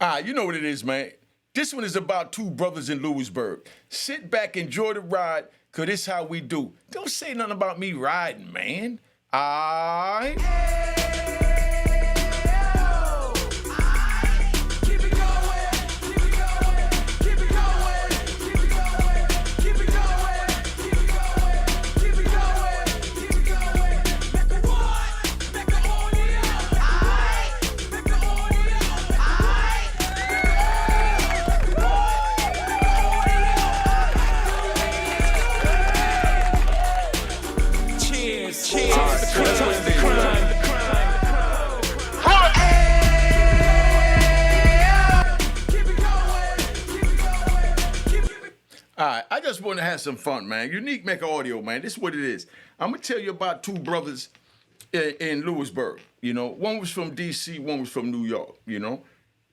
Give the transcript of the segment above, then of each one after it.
You know what it is, man. This one is about two brothers in Lewisburg. Sit back, enjoy the ride, cause this how we do. Don't say nothing about me riding, man. Alright. All right, I just want to have some fun, man. Unique Mecca audio, man. This is what it is. I'm gonna tell you about two brothers in Lewisburg. You know, one was from D.C., one was from New York. You know,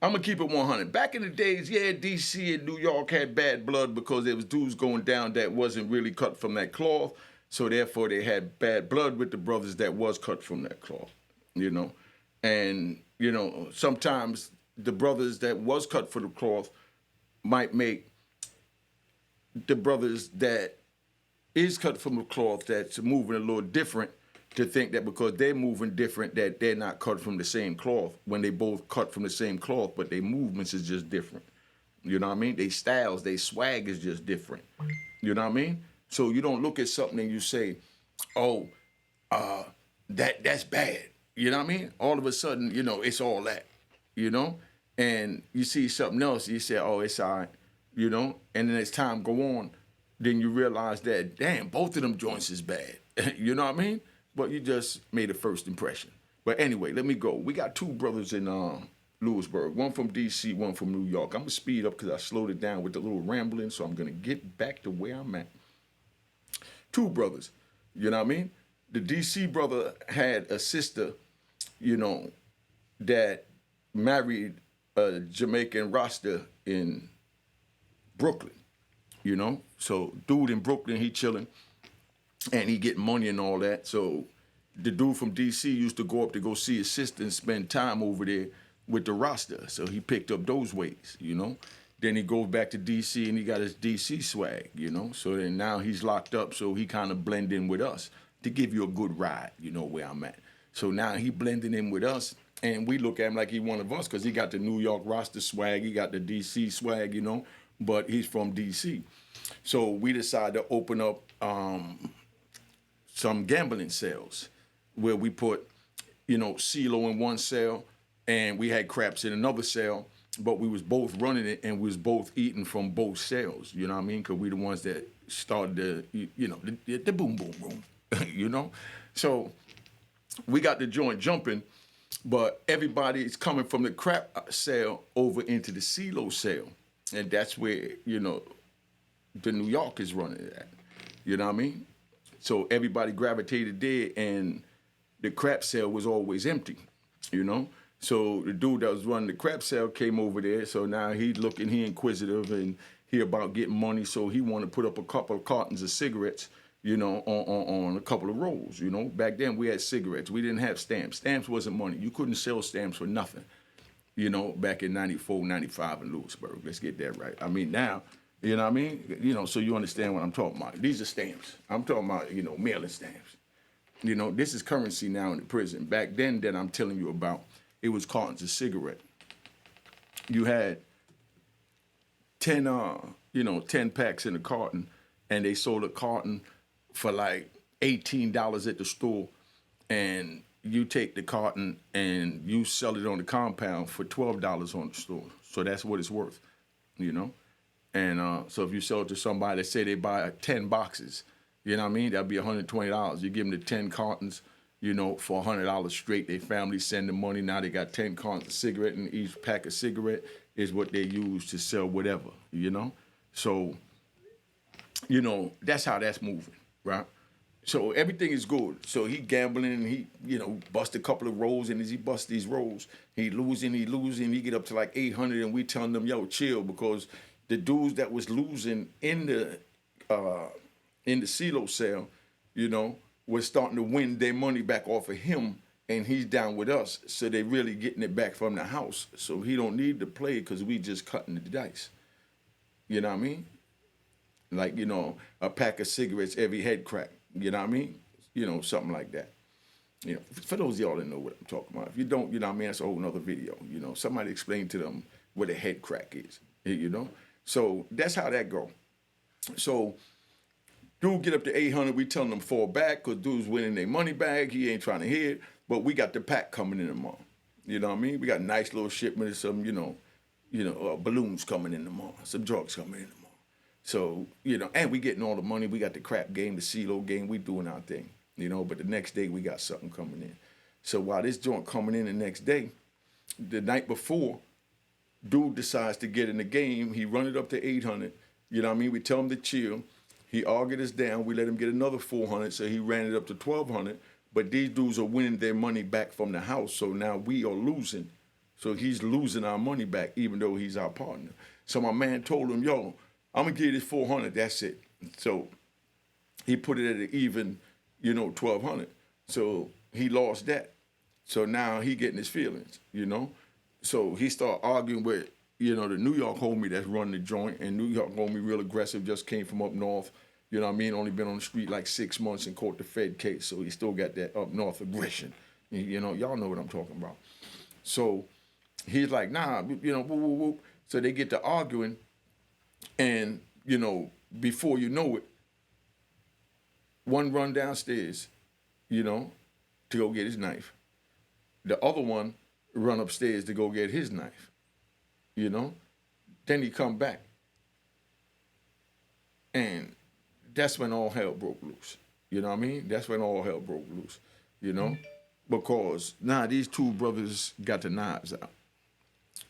I'm gonna keep it 100. Back in the days, yeah, D.C. and New York had bad blood because there was dudes going down that wasn't really cut from that cloth. So therefore, they had bad blood with the brothers that was cut from that cloth. You know, and you know sometimes the brothers that was cut from the cloth might make the brothers that is cut from the cloth that's moving a little different to think that because they're moving different that they're not cut from the same cloth when they both cut from the same cloth, but their movements is just different. You know what I mean? They styles, they swag is just different. You know what I mean? So you don't look at something and you say, oh, that's bad. You know what I mean? All of a sudden, you know, it's all that, you know? And you see something else, you say, oh, it's all right. You know, and then as time go on, then you realize that, damn, both of them joints is bad. You know what I mean? But you just made a first impression. But anyway, let me go. We got two brothers in Lewisburg, one from D.C., one from New York. I'm going to speed up because I slowed it down with the little rambling, so I'm going to get back to where I'm at. Two brothers, you know what I mean? The D.C. brother had a sister, you know, that married a Jamaican Rasta in Brooklyn, you know? So dude in Brooklyn, he chilling and he getting money and all that. So the dude from DC used to go up to go see his sister and spend time over there with the Rasta. So he picked up those ways, you know? Then he goes back to DC and he got his DC swag, you know? So then now he's locked up, so he kind of blend in with us to give you a good ride, you know where I'm at. So now he blending in with us and we look at him like he one of us because he got the New York Rasta swag, he got the DC swag, you know? But he's from D.C. So we decided to open up some gambling cells where we put, you know, CeeLo in one cell and we had Craps in another cell, but we was both running it and we was both eating from both cells, you know what I mean? Because we the ones that started the, you know, the boom, boom, boom, you know? So we got the joint jumping, but everybody is coming from the Crap cell over into the CeeLo cell. And that's where, you know, the New York is running it at. You know what I mean? So everybody gravitated there and the Crap cell was always empty, you know? So the dude that was running the Crap cell came over there. So now he's looking, he inquisitive and he about getting money. So he wanted to put up a couple of cartons of cigarettes, you know, on a couple of rolls, you know? Back then we had cigarettes. We didn't have stamps. Stamps wasn't money. You couldn't sell stamps for nothing. You know, back in 94, 95 in Lewisburg. Let's get that right. I mean, now, you know what I mean? You know, so you understand what I'm talking about. These are stamps. I'm talking about, you know, mailing stamps. You know, this is currency now in the prison. Back then that I'm telling you about, it was cartons of cigarette. You had 10, 10 packs in a carton, and they sold a carton for like $18 at the store, and you take the carton and you sell it on the compound for $12 on the store. So that's what it's worth, you know? And so if you sell it to somebody, let's say they buy 10 boxes, you know what I mean? That'd be $120. You give them the 10 cartons, you know, for $100 straight. Their family send them money. Now they got 10 cartons of cigarette, and each pack of cigarette is what they use to sell whatever, you know? So, you know, that's how that's moving, right? So everything is good. So he gambling and he, you know, bust a couple of rolls, and as he bust these rolls, he losing, he get up to like 800, and we telling them, yo, chill, because the dudes that was losing in the CeeLo cell, you know, was starting to win their money back off of him and he's down with us, so they really getting it back from the house. So he don't need to play because we just cutting the dice. You know what I mean? Like, a pack of cigarettes every head crack. You know what I mean? Something like that. For those of y'all that know what I'm talking about. If you don't, you know what I mean, that's a whole nother video. Somebody explain to them what a head crack is. So that's how that go. So dude get up to 800, we telling them fall back because dude's winning their money back. He ain't trying to hear it, but we got the pack coming in tomorrow. You know what I mean? We got a nice little shipment of some, balloons coming in tomorrow, some drugs coming in tomorrow. So, and we getting all the money. We got the crap game, the CeeLo game. We doing our thing, but the next day we got something coming in. So while this joint coming in the next day, the night before, dude decides to get in the game. He run it up to 800. You know what I mean? We tell him to chill. He argued us down. We let him get another 400, so he ran it up to 1,200. But these dudes are winning their money back from the house, so now we are losing. So he's losing our money back, even though he's our partner. So my man told him, yo, I'm going to give you this 400, that's it. So he put it at an even, 1,200. So he lost that. So now he getting his feelings, So he started arguing with, the New York homie that's running the joint, and New York homie real aggressive, just came from up north, you know what I mean? Only been on the street like 6 months and caught the Fed case, so he still got that up north aggression. Y'all know what I'm talking about. So he's like, nah, whoop, whoop, whoop. So they get to arguing, and, before you know it, one run downstairs, to go get his knife. The other one run upstairs to go get his knife, Then he come back. And that's when all hell broke loose. You know what I mean? That's when all hell broke loose, Because now these two brothers got the knives out.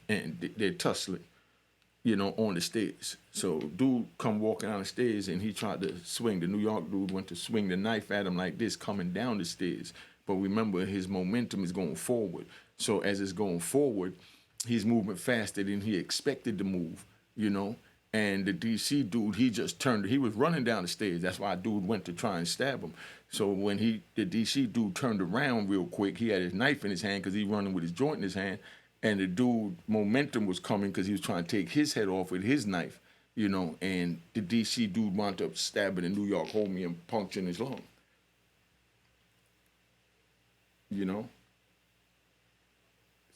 And they're tussling, on the stairs. So dude come walking down the stairs and he tried to swing. The New York dude went to swing the knife at him like this coming down the stairs. But remember, his momentum is going forward. So as it's going forward, he's moving faster than he expected to move, And the DC dude, he just turned. He was running down the stairs. That's why dude went to try and stab him. So when the DC dude turned around real quick, he had his knife in his hand because he running with his joint in his hand. And the dude, momentum was coming because he was trying to take his head off with his knife, And the DC dude wound up stabbing the New York homie and puncturing his lung.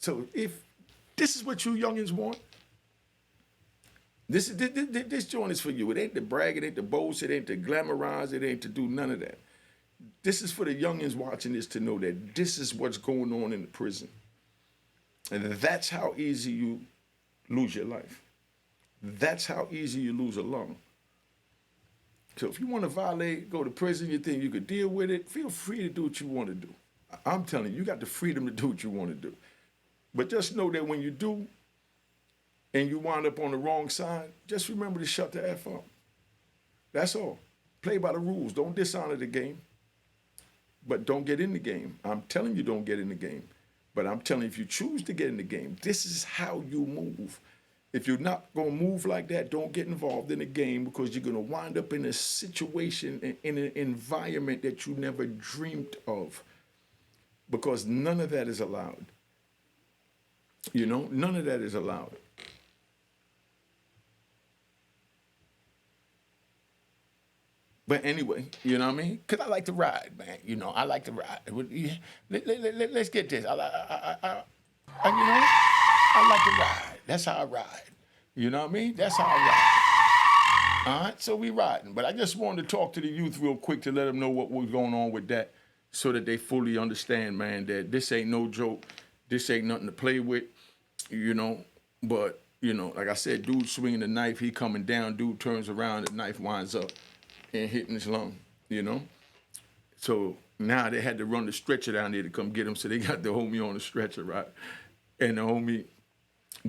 So if this is what you youngins want, this joint is for you. It ain't to brag, it ain't to boast, it ain't to glamorize, it ain't to do none of that. This is for the youngins watching this to know that this is what's going on in the prison. And that's how easy you lose your life. That's how easy you lose a lung. So if you want to violate, go to prison, you think you could deal with it, feel free to do what you want to do. I'm telling you, you got the freedom to do what you want to do. But just know that when you do, and you wind up on the wrong side, just remember to shut the F up. That's all. Play by the rules. Don't dishonor the game. But don't get in the game. I'm telling you, don't get in the game. But I'm telling you, if you choose to get in the game, this is how you move. If you're not going to move like that, don't get involved in the game because you're going to wind up in a situation, in an environment that you never dreamed of. Because none of that is allowed. None of that is allowed. But anyway, you know what I mean? Because I like to ride, man. I like to ride. Let's get this. I like to ride. That's how I ride. You know what I mean? That's how I ride. All right, so we riding. But I just wanted to talk to the youth real quick to let them know what was going on with that so that they fully understand, man, that this ain't no joke. This ain't nothing to play with, But, like I said, dude swinging the knife, he coming down, dude turns around, the knife winds up and hitting his lung, So now they had to run the stretcher down there to come get him, so they got the homie on the stretcher, right? And the homie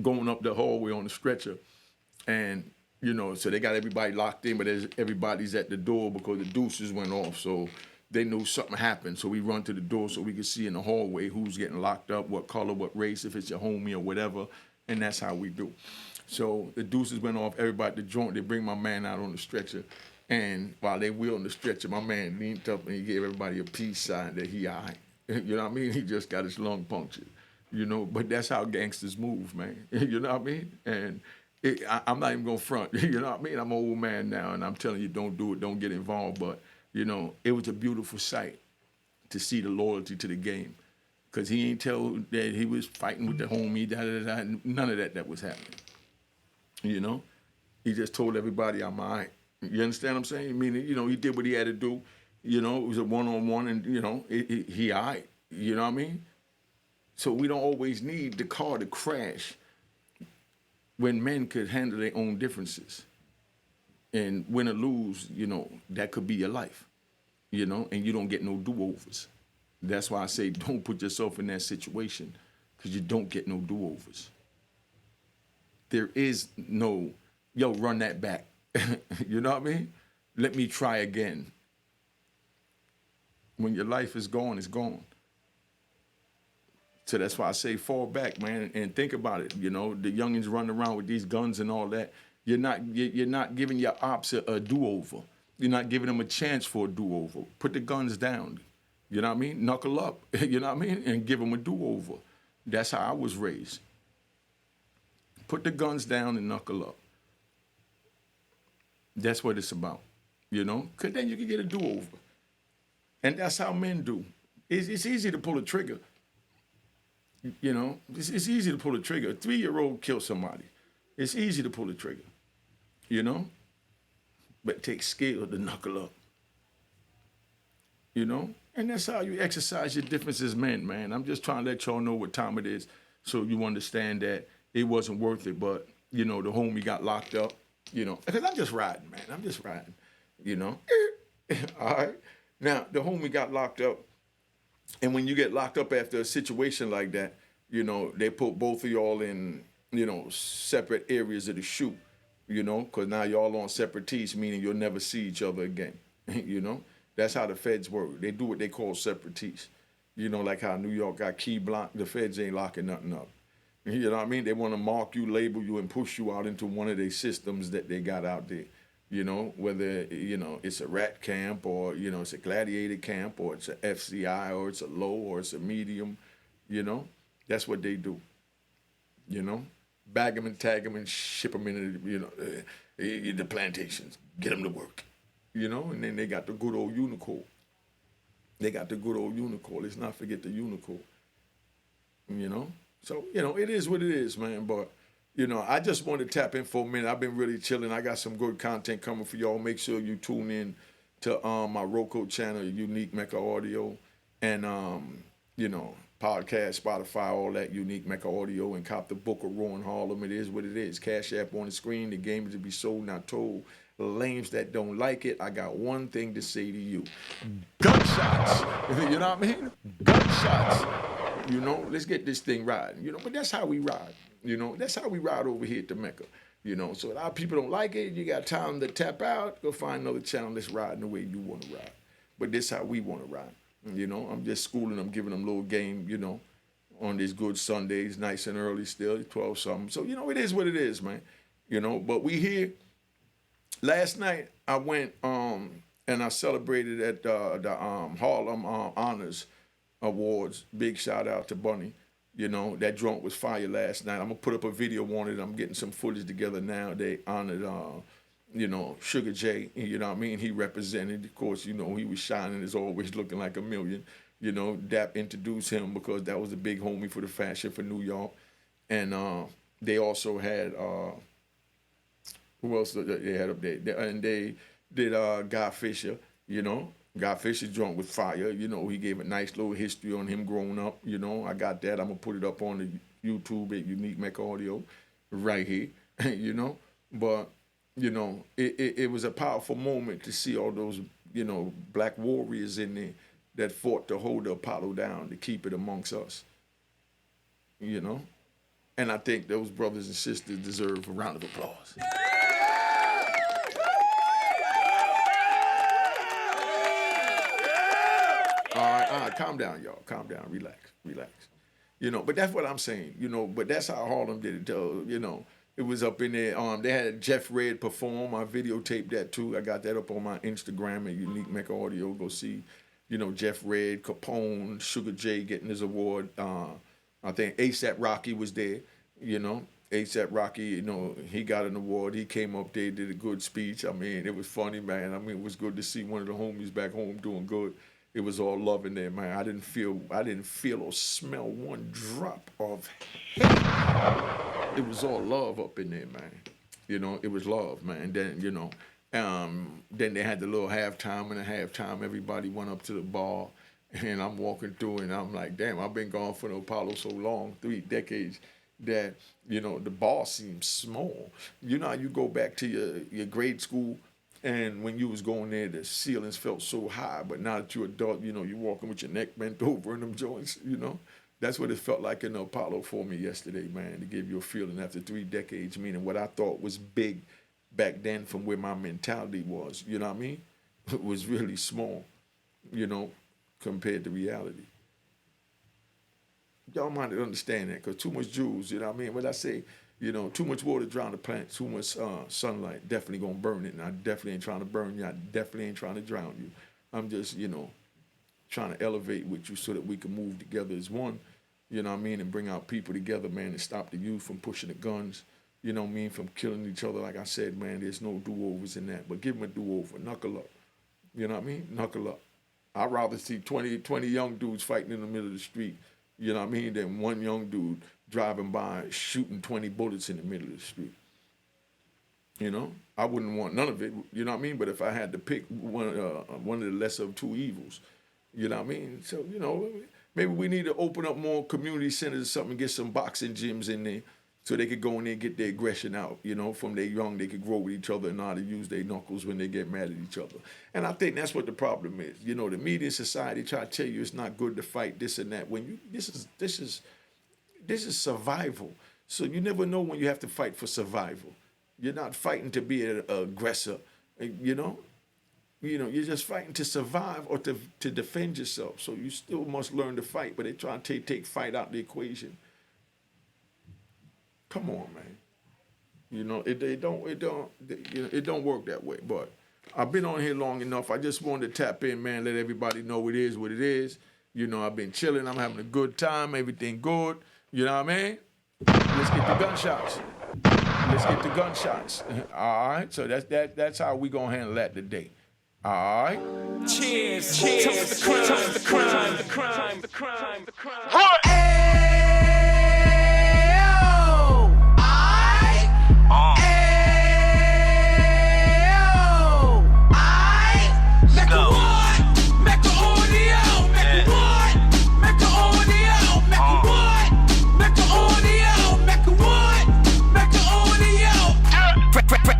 going up the hallway on the stretcher. And, so they got everybody locked in, but everybody's at the door because the deuces went off. So they knew something happened. So we run to the door so we could see in the hallway who's getting locked up, what color, what race, if it's your homie or whatever. And that's how we do. So the deuces went off, everybody at the joint, they bring my man out on the stretcher. And while they wheeled on the stretcher, my man leaned up and he gave everybody a peace sign that he all right. You know what I mean? He just got his lung punctured. You know, but that's how gangsters move, man. You know what I mean? And I'm not even gonna front. You know what I mean? I'm an old man now, and I'm telling you, don't do it, don't get involved. But you know, it was a beautiful sight to see the loyalty to the game, because he ain't tell that he was fighting with the homie. None of that was happening. You know, he just told everybody, I'm all right. You understand what I'm saying? Meaning, you know, he did what he had to do. You know, it was a one-on-one, and, you know, he all right. You know what I mean? So we don't always need the car to crash when men could handle their own differences. And win or lose, you know, that could be your life, you know, and you don't get no do-overs. That's why I say don't put yourself in that situation, because you don't get no do-overs. There is no, yo, run that back. You know what I mean? Let me try again. When your life is gone, it's gone. So that's why I say fall back, man, and think about it. You know, the youngins running around with these guns and all that. You're not giving your ops a do-over. You're not giving them a chance for a do-over. Put the guns down. You know what I mean? Knuckle up. You know what I mean? And give them a do-over. That's how I was raised. Put the guns down and knuckle up. That's what it's about. You know? Because then you can get a do-over. And that's how men do. It's easy to pull a trigger. You know, it's easy to pull a trigger. A 3-year-old killed somebody. It's easy to pull a trigger, you know? But it takes skill to knuckle up, you know? And that's how you exercise your differences, men, man. I'm just trying to let y'all know what time it is so you understand that it wasn't worth it. But, you know, the homie got locked up, you know? Because I'm just riding, man. I'm just riding, you know? All right? Now, the homie got locked up. And when you get locked up after a situation like that, you know, they put both of y'all in, you know, separate areas of the shoot, you know, because now y'all on separate teams, meaning you'll never see each other again, you know. That's how the feds work. They do what they call separate teams. You know, like how New York got key block, the feds ain't locking nothing up. You know what I mean? They want to mark you, label you, and push you out into one of their systems that they got out there. You know, whether, you know, it's a rat camp or, you know, it's a gladiator camp or it's a FCI or it's a low or it's a medium, you know. That's what they do, you know. Bag them and tag them and ship them into, you know, the plantations. Get them to work, you know. And then they got the good old Unicorn. They got the good old Unicorn. Let's not forget the Unicorn, you know. So, you know, it is what it is, man. But, you know, I just want to tap in for a minute. I've been really chilling. I got some good content coming for y'all. Make sure you tune in to my Roku channel, Unique Mecca Audio, and, you know, podcast, Spotify, all that, Unique Mecca Audio, and cop the book of Raw in Harlem. It is what it is. Cash App on the screen. The game is to be sold, not told. The lames that don't like it, I got one thing to say to you. Gunshots. You know what I mean? Gunshots. You know, let's get this thing riding. You know, but that's how we ride. You know, that's how we ride over here at the Mecca. You know, so a lot of people don't like it. You got time to tap out. Go find another channel that's riding the way you want to ride. But this how we want to ride. You know, I'm just schooling them, giving them a little game, you know, on these good Sundays, nice and early still, 12 something. So, you know, it is what it is, man. You know, but we here. Last night I went and I celebrated at the Harlem Honors Awards. Big shout out to Bunny. You know, that joint was fire last night. I'm going to put up a video on it. I'm getting some footage together now. They honored, you know, Sugar J. You know what I mean? He represented. Of course, you know, he was shining as always, looking like a million. You know, Dap introduced him because that was a big homie for the fashion for New York. And they also had, who else they had up there? And they did Guy Fisher, you know. Guy Fisher joint with fire. You know, he gave a nice little history on him growing up. You know, I got that. I'm going to put it up on the YouTube at Unique Mecca Audio right here, you know. But, you know, it was a powerful moment to see all those, you know, black warriors in there that fought to hold the Apollo down, to keep it amongst us, you know. And I think those brothers and sisters deserve a round of applause. All right, calm down, y'all. Calm down, relax. You know, but that's what I'm saying, you know, but that's how Harlem did it, you know. It was up in there. They had Jeff Red perform. I videotaped that too. I got that up on my Instagram at Unique Mecca Audio. Go see Jeff Red, Capone, Sugar J getting his award. I think A$AP Rocky was there, A$AP Rocky, he got an award. He came up there, did a good speech. I mean, it was funny, man. I mean, it was good to see one of the homies back home doing good. It was all love in there, man. I didn't feel or smell one drop of hate. It was all love up in there, man. It was love, man. Then, then they had the little halftime, and at halftime, everybody went up to the bar, and I'm walking through, and I'm like, damn, I've been gone for the Apollo so long, 3 decades, that, the bar seems small. You know how you go back to your grade school, and when you was going there, the ceilings felt so high, but now that you're adult, you're walking with your neck bent over in them joints, That's what it felt like in the Apollo for me yesterday, man, to give you a feeling after 3 decades, meaning what I thought was big back then from where my mentality was, you know what I mean? It was really small, compared to reality. Y'all might understand that, because too much jewels, you know what I mean? When I say, too much water drown the plant, too much sunlight, definitely gonna burn it, and I definitely ain't trying to burn you, I definitely ain't trying to drown you. I'm just, trying to elevate with you so that we can move together as one, you know what I mean, and bring our people together, man, and stop the youth from pushing the guns, from killing each other. Like I said, man, there's no do-overs in that, but give them a do-over, knuckle up, you know what I mean, knuckle up. I'd rather see 20 young dudes fighting in the middle of the street, you know what I mean, than one young dude driving by shooting 20 bullets in the middle of the street. I wouldn't want none of it, you know what I mean, but if I had to pick one of the lesser of two evils, you know what I mean? So, maybe we need to open up more community centers or something, get some boxing gyms in there so they could go in there and get their aggression out, from their young, they could grow with each other and know how to use their knuckles when they get mad at each other. And I think that's what the problem is. The media and society try to tell you it's not good to fight this and that. When this is survival. So you never know when you have to fight for survival. You're not fighting to be an aggressor, you're just fighting to survive or to defend yourself. So you still must learn to fight, but they try to take fight out the equation. Come on, man. It don't work that way. But I've been on here long enough. I just wanted to tap in, man, let everybody know it is what it is. I've been chilling. I'm having a good time. Everything good. You know what I mean? Let's get the gunshots. All right. So that's how we gonna handle that today. All right. Cheers. The crime.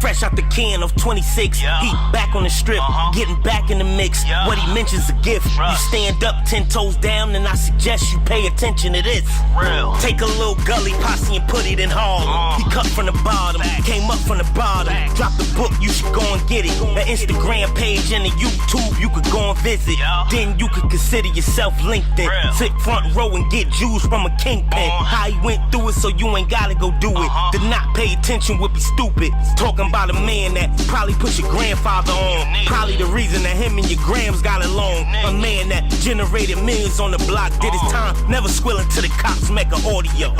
Fresh out the can of 26, he back on the strip, getting back in the mix. What he mentions a gift. You stand up 10 toes down, and I suggest you pay attention to this. Take a little gully posse and put it in Harlem. He cut from the bottom, came up from the bottom. Drop the book, you should go and get it. The Instagram page and the YouTube, you could go and visit. Then you could consider yourself LinkedIn. Sit front row and get Jews from a kingpin. How he went through it, so you ain't gotta go do it. To not pay attention would be stupid. Talking about a man that probably put your grandfather on. Probably the reason that him and your grams got along. A man that generated millions on the block, did his time, never squilling to the cops, Mecca audio.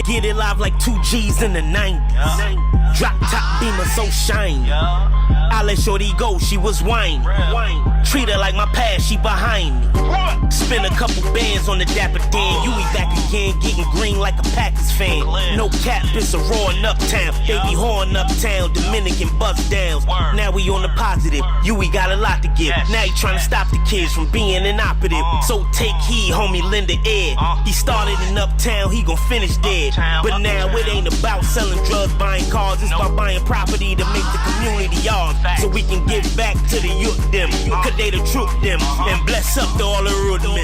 Get it live like 2 G's in the 90s. Drop top beamer so shiny. I let shorty go, she was whining. Treat her like my past, she behind me. Spend a couple bands on the Dapper Dan. You be back again, getting green like a Packers fan. No cap, it's a roaring uptown. They be horning uptown, Dominican bust downs. Now we on the positive. We got a lot to give. Now he trying to stop the kids from being inoperative. So take heed, homie, lend an ear. He started in Uptown, he gon' finish dead. But now it ain't about selling drugs, buying cars. It's about buying property to make the community ours. So we can give back to the youth them. Cause they the truth them. And bless up to all the rudiments.